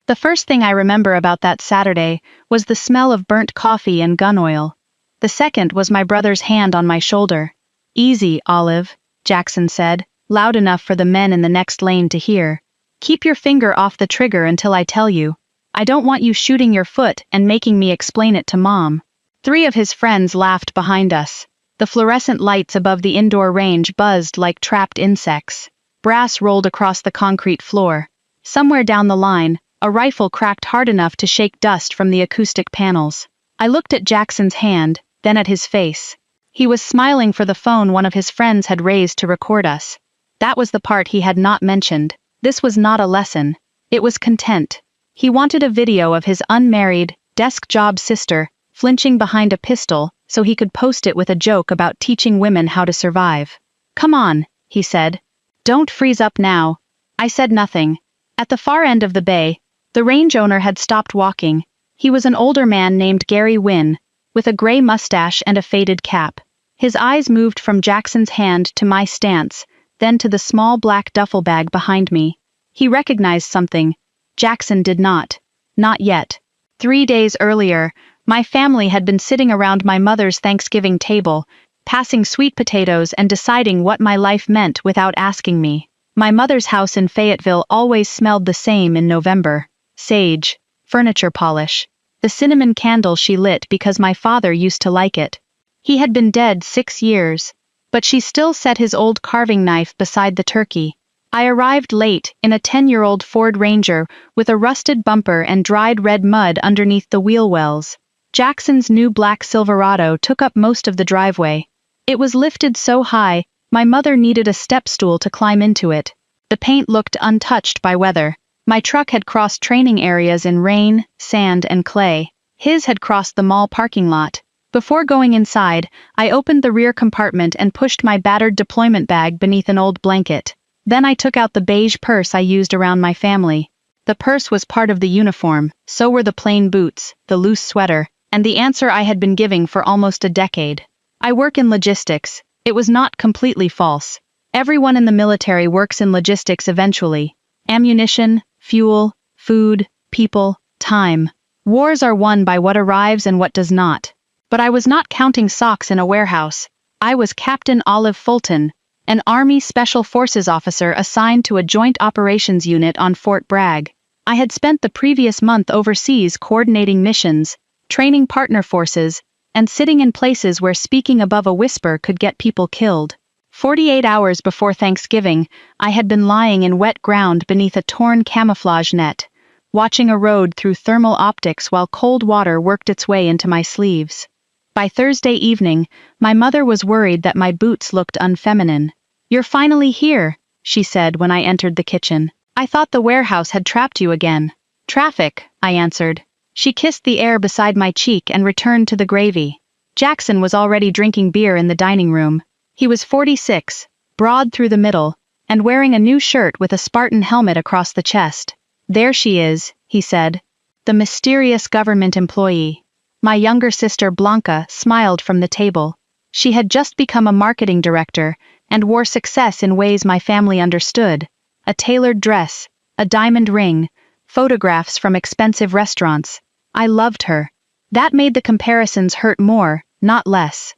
The first thing I remember about that Saturday was the smell of burnt coffee and gun oil. The second was my brother's hand on my shoulder. "Easy, Olive," Jackson said, loud enough for the men in the next lane to hear. "Keep your finger off the trigger until I tell you. I don't want you shooting your foot and making me explain it to Mom." 3 of his friends laughed behind us. The fluorescent lights above the indoor range buzzed like trapped insects. Brass rolled across the concrete floor. Somewhere down the line, a rifle cracked hard enough to shake dust from the acoustic panels. I looked at Jackson's hand, then at his face. He was smiling for the phone one of his friends had raised to record us. That was the part he had not mentioned. This was not a lesson. It was content. He wanted a video of his unmarried, desk job sister, flinching behind a pistol, so he could post it with a joke about teaching women how to survive. "Come on," he said. "Don't freeze up now." I said nothing. At the far end of the bay, the range owner had stopped walking. He was an older man named Gary Wynn, with a gray mustache and a faded cap. His eyes moved from Jackson's hand to my stance, then to the small black duffel bag behind me. He recognized something. Jackson did not. Not yet. 3 days earlier, my family had been sitting around my mother's Thanksgiving table, passing sweet potatoes and deciding what my life meant without asking me. My mother's house in Fayetteville always smelled the same in November. Sage, furniture polish, the cinnamon candle she lit because my father used to like it. He had been dead 6 years, but she still set his old carving knife beside the turkey. I arrived late in a 10-year-old Ford Ranger with a rusted bumper and dried red mud underneath the wheel wells. Jackson's new black Silverado took up most of the driveway. It was lifted so high, my mother needed a step stool to climb into it. The paint looked untouched by weather. My truck had crossed training areas in rain, sand, and clay. His had crossed the mall parking lot. Before going inside, I opened the rear compartment and pushed my battered deployment bag beneath an old blanket. Then I took out the beige purse I used around my family. The purse was part of the uniform, so were the plain boots, the loose sweater, and the answer I had been giving for almost a decade. I work in logistics. It was not completely false. Everyone in the military works in logistics eventually. Ammunition, fuel, food, people, time. Wars are won by what arrives and what does not. But I was not counting socks in a warehouse. I was Captain Olive Fulton, an Army Special Forces officer assigned to a Joint Operations Unit on Fort Bragg. I had spent the previous month overseas coordinating missions, training partner forces, and sitting in places where speaking above a whisper could get people killed. 48 hours before Thanksgiving, I had been lying in wet ground beneath a torn camouflage net, watching a road through thermal optics while cold water worked its way into my sleeves. By Thursday evening, my mother was worried that my boots looked unfeminine. "You're finally here," she said when I entered the kitchen. "I thought the warehouse had trapped you again." "Traffic," I answered. She kissed the air beside my cheek and returned to the gravy. Jackson was already drinking beer in the dining room. He was 46, broad through the middle, and wearing a new shirt with a Spartan helmet across the chest. "There she is," he said. "The mysterious government employee." My younger sister Blanca smiled from the table. She had just become a marketing director and wore success in ways my family understood. A tailored dress, a diamond ring, photographs from expensive restaurants. I loved her. That made the comparisons hurt more, not less.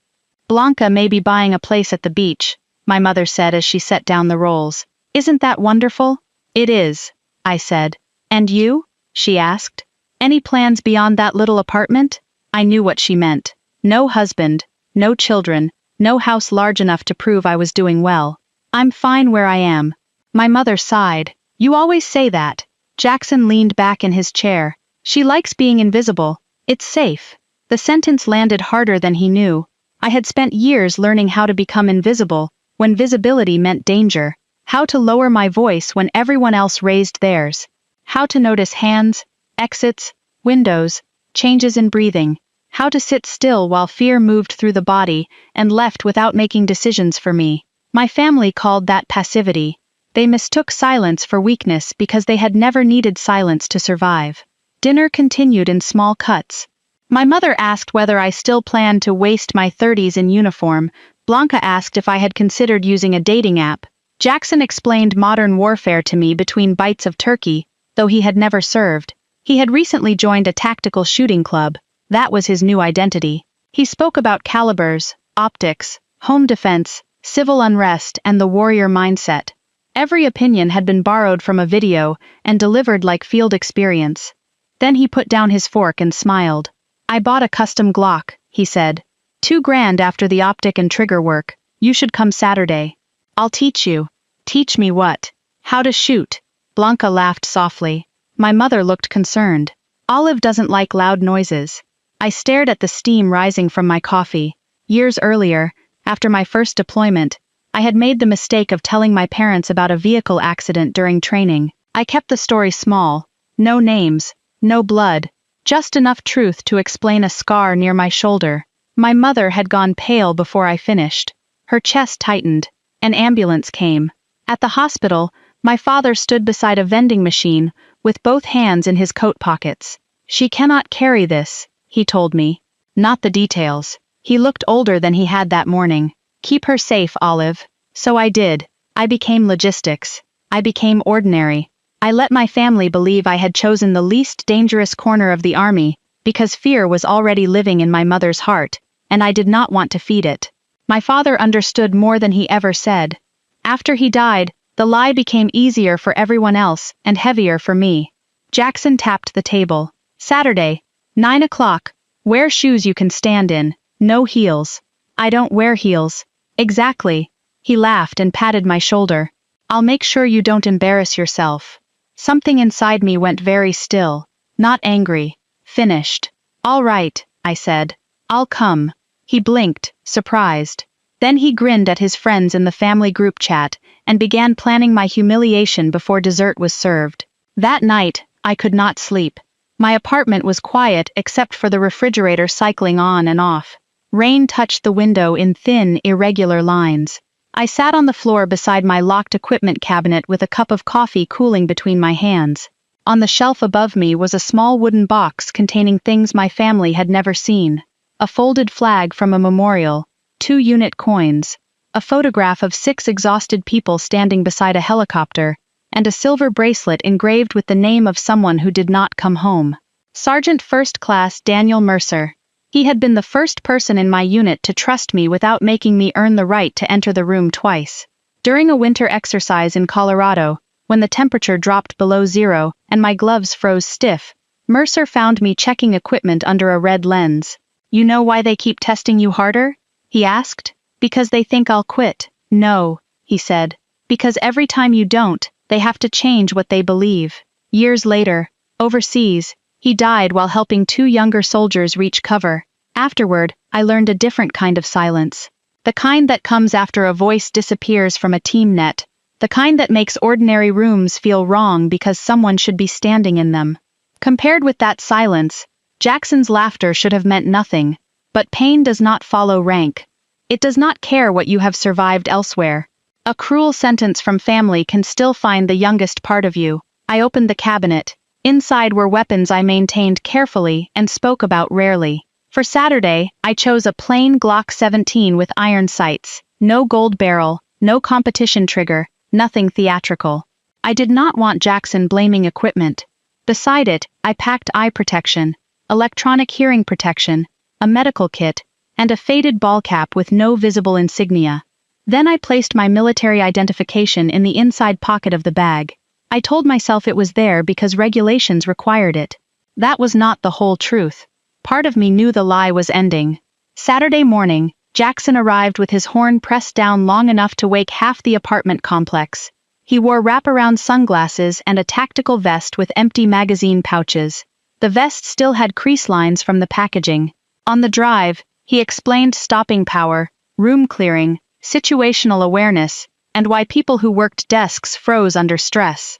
"Blanca may be buying a place at the beach," my mother said as she set down the rolls. "Isn't that wonderful?" "It is," I said. "And you?" she asked. "Any plans beyond that little apartment?" I knew what she meant. No husband, no children, no house large enough to prove I was doing well. "I'm fine where I am." My mother sighed. "You always say that." Jackson leaned back in his chair. "She likes being invisible. It's safe." The sentence landed harder than he knew. I had spent years learning how to become invisible, when visibility meant danger. How to lower my voice when everyone else raised theirs. How to notice hands, exits, windows, changes in breathing. How to sit still while fear moved through the body and left without making decisions for me. My family called that passivity. They mistook silence for weakness because they had never needed silence to survive. Dinner continued in small cuts. My mother asked whether I still planned to waste my 30s in uniform. Blanca asked if I had considered using a dating app. Jackson explained modern warfare to me between bites of turkey, though he had never served. He had recently joined a tactical shooting club. That was his new identity. He spoke about calibers, optics, home defense, civil unrest, and the warrior mindset. Every opinion had been borrowed from a video and delivered like field experience. Then he put down his fork and smiled. "I bought a custom Glock," he said. $2,000 after the optic and trigger work. "You should come Saturday. I'll teach you." "Teach me what?" "How to shoot." Blanca laughed softly. My mother looked concerned. Olive doesn't like loud noises. I stared at the steam rising from my coffee. Years earlier, after my first deployment, I had made the mistake of telling my parents about a vehicle accident during training. I kept the story small. No names, no blood, just enough truth to explain a scar near my shoulder. My mother had gone pale before I finished. Her chest tightened. An ambulance came. At the hospital, my father stood beside a vending machine, with both hands in his coat pockets. "She cannot carry this," he told me. Not the details. He looked older than he had that morning. "Keep her safe, Olive." So I did. I became logistics. I became ordinary. I let my family believe I had chosen the least dangerous corner of the army, because fear was already living in my mother's heart, and I did not want to feed it. My father understood more than he ever said. After he died, the lie became easier for everyone else and heavier for me. Jackson tapped the table. "Saturday, 9 o'clock. Wear shoes you can stand in. No heels." "I don't wear heels." "Exactly." He laughed and patted my shoulder. "I'll make sure you don't embarrass yourself." Something inside me went very still. Not angry. Finished. "All right," I said. "I'll come." He blinked, surprised. Then he grinned at his friends in the family group chat and began planning my humiliation before dessert was served. That night, I could not sleep. My apartment was quiet except for the refrigerator cycling on and off. Rain touched the window in thin, irregular lines. I sat on the floor beside my locked equipment cabinet with a cup of coffee cooling between my hands. On the shelf above me was a small wooden box containing things my family had never seen. A folded flag from a memorial, 2-unit coins, a photograph of 6 exhausted people standing beside a helicopter, and a silver bracelet engraved with the name of someone who did not come home. Sergeant First Class Daniel Mercer. He had been the first person in my unit to trust me without making me earn the right to enter the room twice. During a winter exercise in Colorado, when the temperature dropped below 0 and my gloves froze stiff, Mercer found me checking equipment under a red lens. "You know why they keep testing you harder?" he asked. "Because they think I'll quit." "No," he said. "Because every time you don't, they have to change what they believe." Years later, overseas, he died while helping 2 younger soldiers reach cover. Afterward, I learned a different kind of silence. The kind that comes after a voice disappears from a team net. The kind that makes ordinary rooms feel wrong because someone should be standing in them. Compared with that silence, Jackson's laughter should have meant nothing. But pain does not follow rank. It does not care what you have survived elsewhere. A cruel sentence from family can still find the youngest part of you. I opened the cabinet. Inside were weapons I maintained carefully and spoke about rarely. For Saturday, I chose a plain Glock 17 with iron sights. No gold barrel, no competition trigger, nothing theatrical. I did not want Jackson blaming equipment. Beside it, I packed eye protection, electronic hearing protection, a medical kit, and a faded ball cap with no visible insignia. Then I placed my military identification in the inside pocket of the bag. I told myself it was there because regulations required it. That was not the whole truth. Part of me knew the lie was ending. Saturday morning, Jackson arrived with his horn pressed down long enough to wake half the apartment complex. He wore wraparound sunglasses and a tactical vest with empty magazine pouches. The vest still had crease lines from the packaging. On the drive, he explained stopping power, room clearing, situational awareness, and why people who worked desks froze under stress.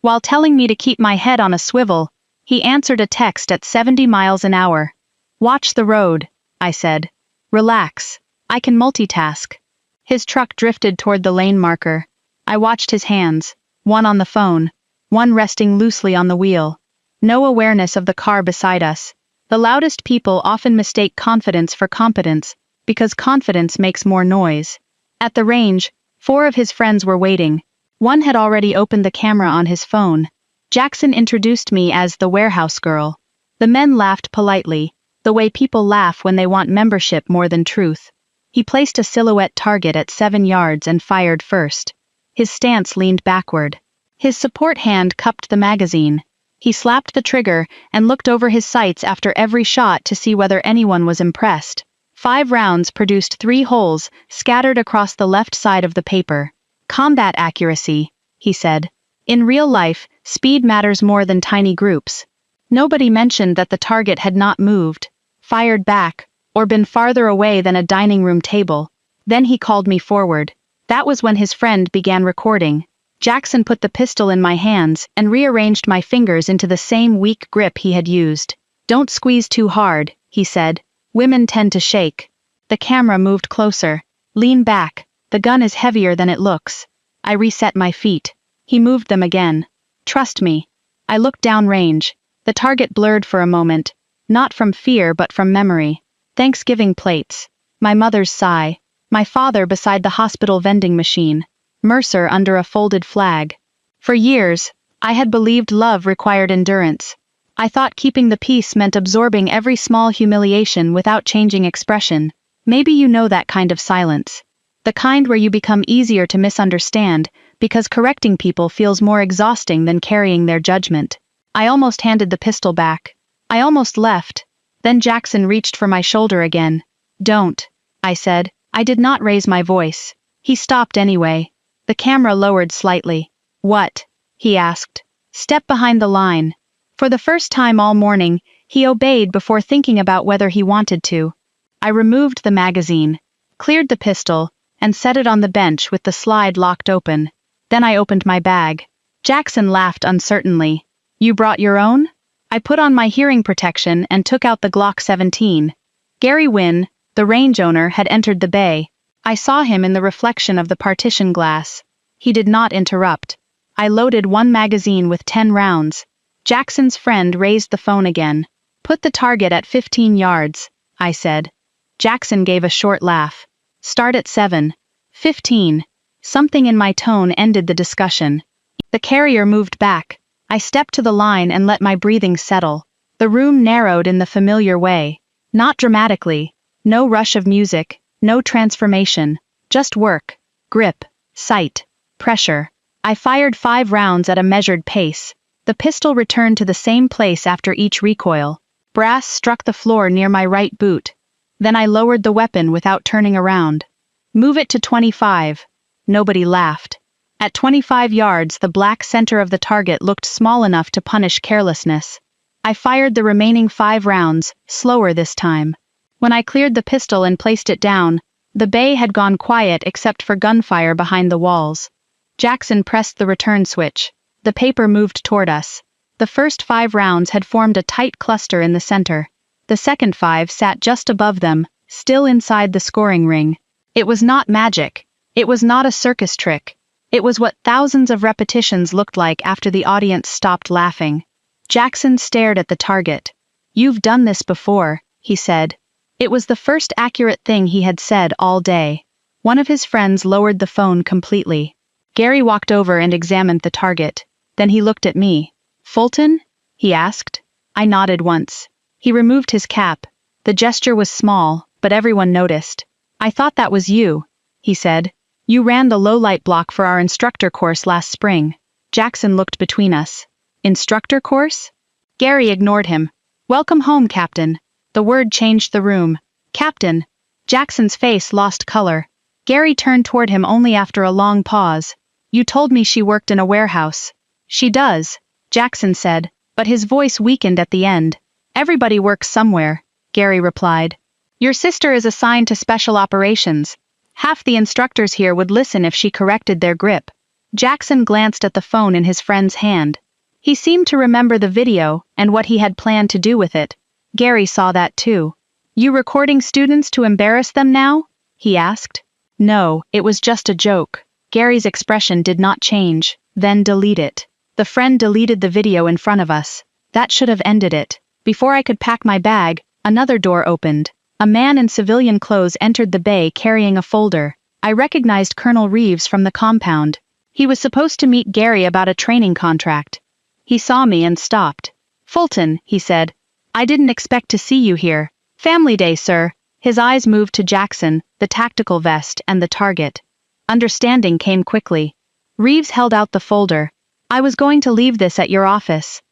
While telling me to keep my head on a swivel, he answered a text at 70 miles an hour. "Watch the road," I said. "Relax. I can multitask." His truck drifted toward the lane marker. I watched his hands, one on the phone, one resting loosely on the wheel. No awareness of the car beside us. The loudest people often mistake confidence for competence, because confidence makes more noise. At the range, 4 of his friends were waiting. One had already opened the camera on his phone. Jackson introduced me as the warehouse girl. The men laughed politely, the way people laugh when they want membership more than truth. He placed a silhouette target at 7 yards and fired first. His stance leaned backward. His support hand cupped the magazine. He slapped the trigger and looked over his sights after every shot to see whether anyone was impressed. 5 rounds produced 3 holes scattered across the left side of the paper. Combat accuracy, he said. In real life, speed matters more than tiny groups. Nobody mentioned that the target had not moved, fired back, or been farther away than a dining room table. Then he called me forward. That was when his friend began recording. Jackson put the pistol in my hands and rearranged my fingers into the same weak grip he had used. Don't squeeze too hard, he said. Women tend to shake. The camera moved closer. Lean back. The gun is heavier than it looks. I reset my feet. He moved them again. Trust me. I looked downrange. The target blurred for a moment. Not from fear but from memory. Thanksgiving plates. My mother's sigh. My father beside the hospital vending machine. Mercer under a folded flag. For years, I had believed love required endurance. I thought keeping the peace meant absorbing every small humiliation without changing expression. Maybe you know that kind of silence. The kind where you become easier to misunderstand, because correcting people feels more exhausting than carrying their judgment. I almost handed the pistol back. I almost left. Then Jackson reached for my shoulder again. Don't, I said. I did not raise my voice. He stopped anyway. The camera lowered slightly. What? He asked. Step behind the line. For the first time all morning, he obeyed before thinking about whether he wanted to. I removed the magazine, cleared the pistol, and set it on the bench with the slide locked open. Then I opened my bag. Jackson laughed uncertainly. You brought your own? I put on my hearing protection and took out the Glock 17. Gary Wynn, the range owner, had entered the bay. I saw him in the reflection of the partition glass. He did not interrupt. I loaded 1 magazine with 10 rounds. Jackson's friend raised the phone again. Put the target at 15 yards, I said. Jackson gave a short laugh. Start at 7. 15. Something in my tone ended the discussion. The carrier moved back. I stepped to the line and let my breathing settle. The room narrowed in the familiar way. Not dramatically. No rush of music. No transformation, just work, grip, sight, pressure. I fired 5 rounds at a measured pace. The pistol returned to the same place after each recoil. Brass struck the floor near my right boot. Then I lowered the weapon without turning around. Move it to 25. Nobody laughed. At 25 yards, the black center of the target looked small enough to punish carelessness. I fired the remaining 5 rounds, slower this time. When I cleared the pistol and placed it down, the bay had gone quiet except for gunfire behind the walls. Jackson pressed the return switch. The paper moved toward us. The first 5 rounds had formed a tight cluster in the center. The second 5 sat just above them, still inside the scoring ring. It was not magic. It was not a circus trick. It was what thousands of repetitions looked like after the audience stopped laughing. Jackson stared at the target. You've done this before, he said. It was the first accurate thing he had said all day. One of his friends lowered the phone completely. Gary walked over and examined the target. Then he looked at me. Fulton? He asked. I nodded once. He removed his cap. The gesture was small, but everyone noticed. I thought that was you, he said. You ran the low-light block for our instructor course last spring. Jackson looked between us. Instructor course? Gary ignored him. Welcome home, Captain. The word changed the room. Captain. Jackson's face lost color. Gary turned toward him only after a long pause. You told me she worked in a warehouse. She does, Jackson said, but his voice weakened at the end. Everybody works somewhere, Gary replied. Your sister is assigned to special operations. Half the instructors here would listen if she corrected their grip. Jackson glanced at the phone in his friend's hand. He seemed to remember the video and what he had planned to do with it. Gary saw that too. You recording students to embarrass them now? He asked. No, it was just a joke. Gary's expression did not change. Then delete it. The friend deleted the video in front of us. That should have ended it. Before I could pack my bag, another door opened. A man in civilian clothes entered the bay carrying a folder. I recognized Colonel Reeves from the compound. He was supposed to meet Gary about a training contract. He saw me and stopped. "Fulton," he said. "I didn't expect to see you here. Family day, sir." His eyes moved to Jackson, the tactical vest, and the target. Understanding came quickly. Reeves held out the folder. "I was going to leave this at your office."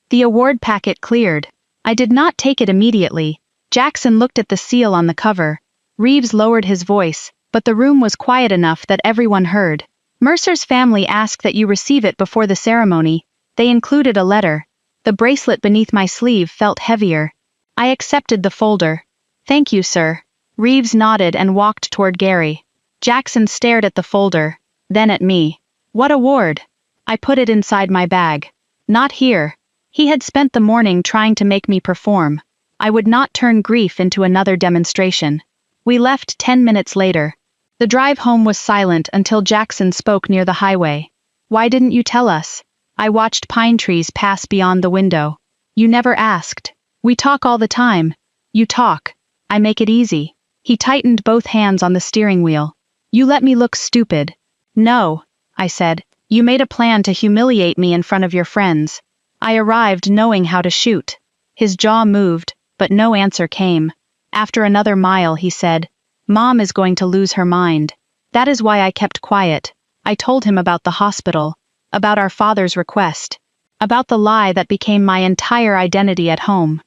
The award packet cleared. I did not take it immediately. Jackson looked at the seal on the cover. Reeves lowered his voice, but the room was quiet enough that everyone heard. "Mercer's family asked that you receive it before the ceremony. They included a letter." The bracelet beneath my sleeve felt heavier. I accepted the folder. "Thank you, sir." Reeves nodded and walked toward Gary. Jackson stared at the folder, then at me. "What award?" I put it inside my bag. "Not here." He had spent the morning trying to make me perform. I would not turn grief into another demonstration. We left 10 minutes later. The drive home was silent until Jackson spoke near the highway. "Why didn't you tell us?" I watched pine trees pass beyond the window. "You never asked. We talk all the time." "You talk. I make it easy." He tightened both hands on the steering wheel. "You let me look stupid." "No," I said. "You made a plan to humiliate me in front of your friends." I arrived knowing how to shoot. His jaw moved, but no answer came. After another mile he said, "Mom is going to lose her mind." That is why I kept quiet. I told him about the hospital, about our father's request, about the lie that became my entire identity at home.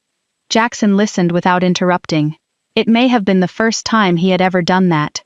Jackson listened without interrupting. It may have been the first time he had ever done that.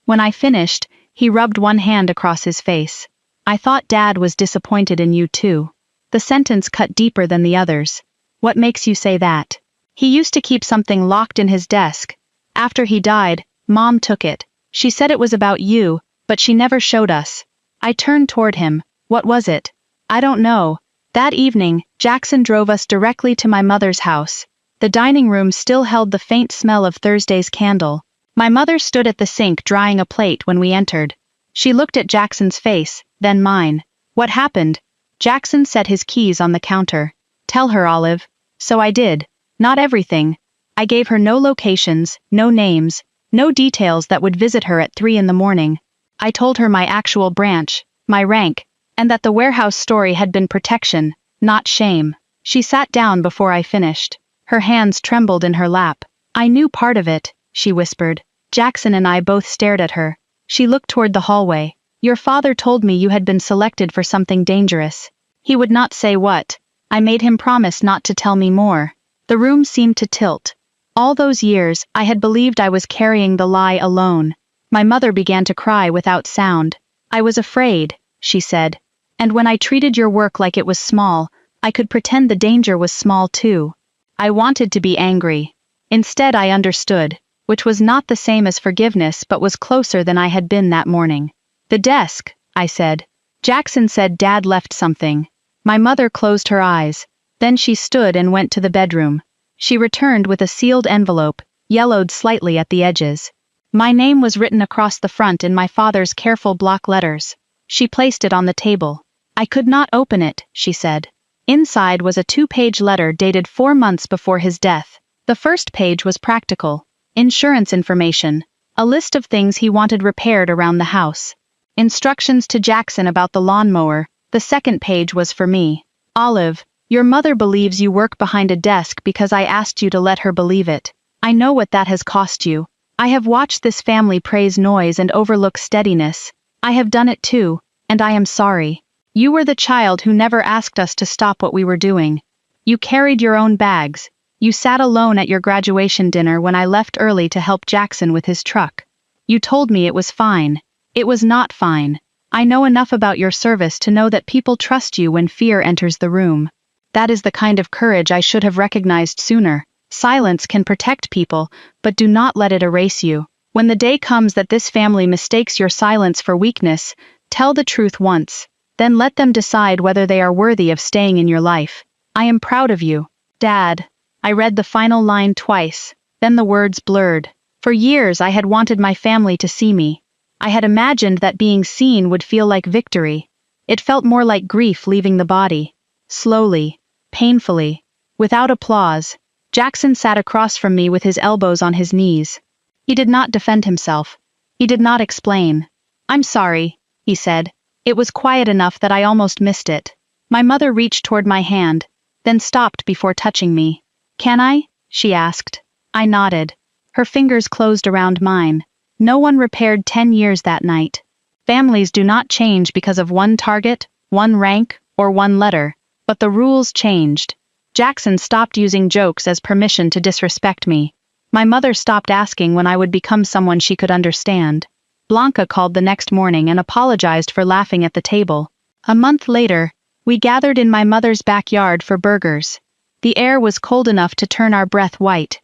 When I finished, he rubbed one hand across his face. "I thought Dad was disappointed in you too." The sentence cut deeper than the others. "What makes you say that?" "He used to keep something locked in his desk. After he died, Mom took it. She said it was about you, but she never showed us." I turned toward him. "What was it?" "I don't know." That evening, Jackson drove us directly to my mother's house. The dining room still held the faint smell of Thursday's candle. My mother stood at the sink drying a plate when we entered. She looked at Jackson's face, then mine. "What happened?" Jackson set his keys on the counter. "Tell her, Olive." So I did. Not everything. I gave her no locations, no names, no details that would visit her at 3 in the morning. I told her my actual branch, my rank, and that the warehouse story had been protection, not shame. She sat down before I finished. Her hands trembled in her lap. "I knew part of it," she whispered. Jackson and I both stared at her. She looked toward the hallway. "Your father told me you had been selected for something dangerous. He would not say what. I made him promise not to tell me more." The room seemed to tilt. All those years, I had believed I was carrying the lie alone. My mother began to cry without sound. "I was afraid," she said. "And when I treated your work like it was small, I could pretend the danger was small too." I wanted to be angry. Instead I understood, which was not the same as forgiveness but was closer than I had been that morning. "The desk," I said. Jackson said Dad left something. My mother closed her eyes. Then she stood and went to the bedroom. She returned with a sealed envelope, yellowed slightly at the edges. My name was written across the front in my father's careful block letters. She placed it on the table. "I could not open it," she said. Inside was a 2-page letter dated 4 months before his death. The first page was practical. Insurance information. A list of things he wanted repaired around the house. Instructions to Jackson about the lawnmower. The second page was for me. "Olive, your mother believes you work behind a desk because I asked you to let her believe it. I know what that has cost you. I have watched this family praise noise and overlook steadiness. I have done it too, and I am sorry. You were the child who never asked us to stop what we were doing. You carried your own bags. You sat alone at your graduation dinner when I left early to help Jackson with his truck. You told me it was fine. It was not fine. I know enough about your service to know that people trust you when fear enters the room. That is the kind of courage I should have recognized sooner. Silence can protect people, but do not let it erase you. When the day comes that this family mistakes your silence for weakness, tell the truth once. Then let them decide whether they are worthy of staying in your life. I am proud of you, Dad." I read the final line twice, then the words blurred. For years I had wanted my family to see me. I had imagined that being seen would feel like victory. It felt more like grief leaving the body. Slowly, painfully, without applause, Jackson sat across from me with his elbows on his knees. He did not defend himself. He did not explain. "I'm sorry," he said. It was quiet enough that I almost missed it. My mother reached toward my hand, then stopped before touching me. "Can I?" she asked. I nodded. Her fingers closed around mine. No one repaired 10 years that night. Families do not change because of one target, one rank, or one letter, but the rules changed. Jackson stopped using jokes as permission to disrespect me. My mother stopped asking when I would become someone she could understand. Blanca called the next morning and apologized for laughing at the table. A month later, we gathered in my mother's backyard for burgers. The air was cold enough to turn our breath white.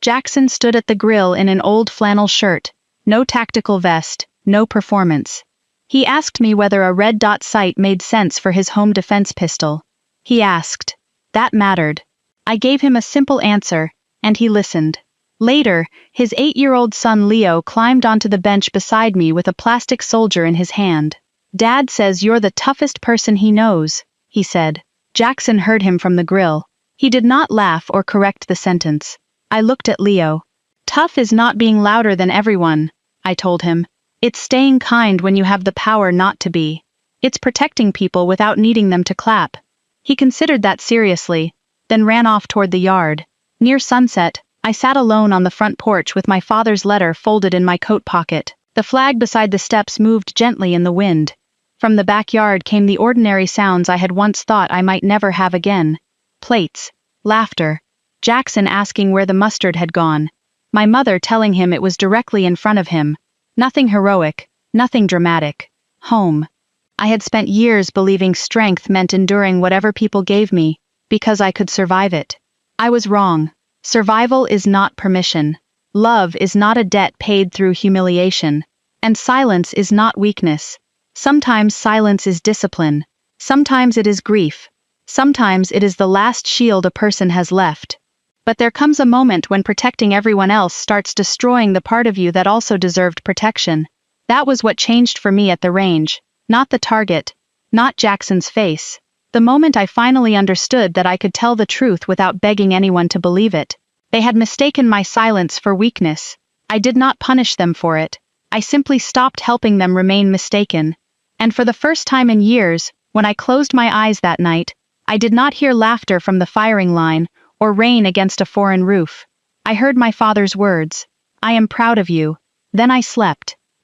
Jackson stood at the grill in an old flannel shirt, no tactical vest, no performance. He asked me whether a red dot sight made sense for his home defense pistol. He asked. That mattered. I gave him a simple answer, and he listened. Later, his 8-year-old son Leo climbed onto the bench beside me with a plastic soldier in his hand. "Dad says you're the toughest person he knows," he said. Jackson heard him from the grill. He did not laugh or correct the sentence. I looked at Leo. "Tough is not being louder than everyone," I told him. "It's staying kind when you have the power not to be. It's protecting people without needing them to clap." He considered that seriously, then ran off toward the yard. Near sunset, I sat alone on the front porch with my father's letter folded in my coat pocket. The flag beside the steps moved gently in the wind. From the backyard came the ordinary sounds I had once thought I might never have again. Plates, laughter, Jackson asking where the mustard had gone, my mother telling him it was directly in front of him. Nothing heroic, nothing dramatic. Home. I had spent years believing strength meant enduring whatever people gave me, because I could survive it. I was wrong. Survival is not permission. Love is not a debt paid through humiliation. And silence is not weakness. Sometimes silence is discipline. Sometimes it is grief. Sometimes it is the last shield a person has left. But there comes a moment when protecting everyone else starts destroying the part of you that also deserved protection. That was what changed for me at the range. Not the target. Not Jackson's face. The moment I finally understood that I could tell the truth without begging anyone to believe it. They had mistaken my silence for weakness. I did not punish them for it. I simply stopped helping them remain mistaken. And for the first time in years, when I closed my eyes that night, I did not hear laughter from the firing line, or rain against a foreign roof. I heard my father's words. "I am proud of you." Then I slept.